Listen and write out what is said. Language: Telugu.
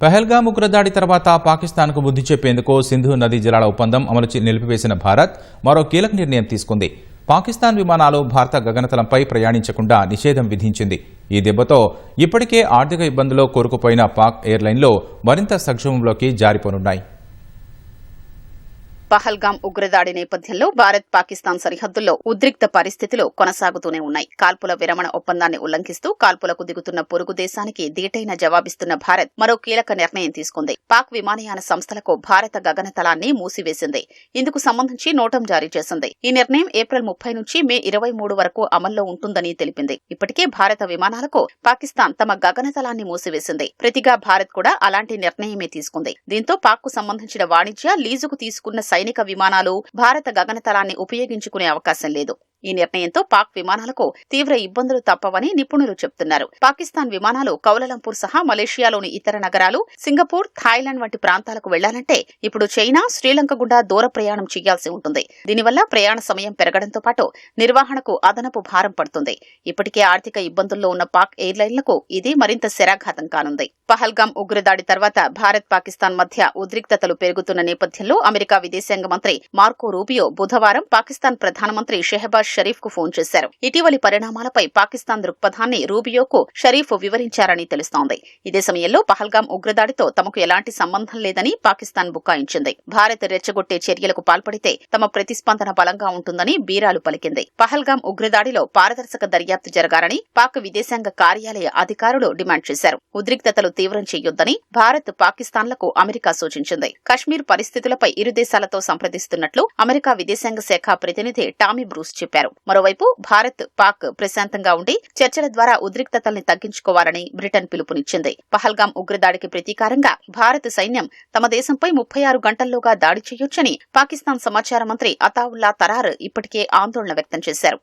పహల్గామ్ ఉగ్రదాడి తర్వాత పాకిస్తాన్కు బుద్ధి చెప్పేందుకు సింధు నదీ జలాల ఒప్పందం అమలు నిలిపివేసిన భారత్ మరో కీలక నిర్ణయం తీసుకుంది. పాకిస్తాన్ విమానాలు భారత గగనతలంపై ప్రయాణించకుండా నిషేధం విధించింది. ఈ దెబ్బతో ఇప్పటికే ఆర్థిక ఇబ్బందుల్లో కూరుకుపోయిన పాక్ ఎయిర్లైన్లు మరింత సంక్షోభంలోకి జారిపోనున్నాయి. పహల్గామ్ ఉగ్రదాడి నేపథ్యంలో భారత్ పాకిస్తాన్ సరిహద్దుల్లో ఉద్రిక్త పరిస్థితులు కొనసాగుతూనే ఉన్నాయి. కాల్పుల విరమణ ఒప్పందాన్ని ఉల్లంఘిస్తూ కాల్పులకు దిగుతున్న పొరుగు దేశానికి దీటైన జవాబిస్తున్న భారత్ మరో కీలక నిర్ణయం తీసుకుంది. పాక్ విమానయాన సంస్థలకు భారత గగనతలాన్ని మూసివేసింది. ఇందుకు సంబంధించి నోటం జారీ చేసింది. ఈ నిర్ణయం ఏప్రిల్ 30 నుంచి మే 23 వరకు అమల్లో ఉంటుందని తెలిపింది. ఇప్పటికే భారత విమానాలకు పాకిస్తాన్ తమ గగనతలాన్ని మూసివేసింది. ప్రతిగా భారత్ కూడా అలాంటి నిర్ణయమే తీసుకుంది. దీంతో పాక్ కు సంబంధించిన వాణిజ్య లీజుకు తీసుకున్న సైనిక విమానాలు భారత గగనతలాన్ని ఉపయోగించుకునే అవకాశం లేదు. ఈ నిర్ణయంతో పాక్ విమానాలకు తీవ్ర ఇబ్బందులు తప్పవని నిపుణులు చెబుతున్నారు. పాకిస్తాన్ విమానాలు కౌలాలంపూర్ సహా మలేషియాలోని ఇతర నగరాలు, సింగపూర్, థాయిలాండ్ వంటి ప్రాంతాలకు వెళ్లాలంటే ఇప్పుడు చైనా, శ్రీలంక గుండా దూర ప్రయాణం చేయాల్సి ఉంటుంది. దీనివల్ల ప్రయాణ సమయం పెరగడంతో పాటు నిర్వహణకు అదనపు భారం పడుతుంది. ఇప్పటికే ఆర్థిక ఇబ్బందుల్లో ఉన్న పాక్ ఎయిర్లైన్లకు ఇది మరింత శరాఘాతం కానుంది. పహల్గామ్ ఉగ్రదాడి తర్వాత భారత్ పాకిస్తాన్ మధ్య ఉద్రిక్తతలు పెరుగుతున్న నేపథ్యంలో అమెరికా విదేశాంగ మంత్రి మార్కో రూబియో బుధవారం పాకిస్తాన్ ప్రధానమంత్రి షెహబాజ్ షరీఫ్ కు ఫోన్ చేశారు. ఇటీవలి పరిణామాలపై పాకిస్తాన్ దృక్పథాన్ని రూబియోకు షరీఫ్ వివరించారని తెలుస్తోంది. ఇదే సమయంలో పహల్గామ్ ఉగ్రదాడితో తమకు ఎలాంటి సంబంధం లేదని పాకిస్తాన్ బుకాయించింది. భారత్ రెచ్చగొట్టే చర్యలకు పాల్పడితే తమ ప్రతిస్పందన బలంగా ఉంటుందని బీరాలు పలికింది. పహల్గామ్ ఉగ్రదాడిలో పారదర్శక దర్యాప్తు జరగాలని పాక్ విదేశాంగ కార్యాలయ అధికారులు డిమాండ్ చేశారు. ఉద్రిక్తతలు తీవ్రం చేయొద్దని భారత్ పాకిస్తాన్లకు అమెరికా సూచించింది. కశ్మీర్ పరిస్థితులపై ఇరు దేశాలతో సంప్రదిస్తున్నట్లు అమెరికా విదేశాంగ శాఖ ప్రతినిధి టామీ బ్రూస్ చెప్పారు. మరోవైపు భారత్, పాక్ ప్రశాంతంగా ఉండి చర్చల ద్వారా ఉద్రిక్తతల్ని తగ్గించుకోవాలని బ్రిటన్ పిలుపునిచ్చింది. పహల్గామ్ ఉగ్రదాడికి ప్రతీకారంగా భారత సైన్యం తమ దేశంపై 36 గంటల్లోగా దాడి చేయొచ్చని పాకిస్తాన్ సమాచార మంత్రి అతావుల్లా తరార్ ఇప్పటికే ఆందోళన వ్యక్తం చేశారు.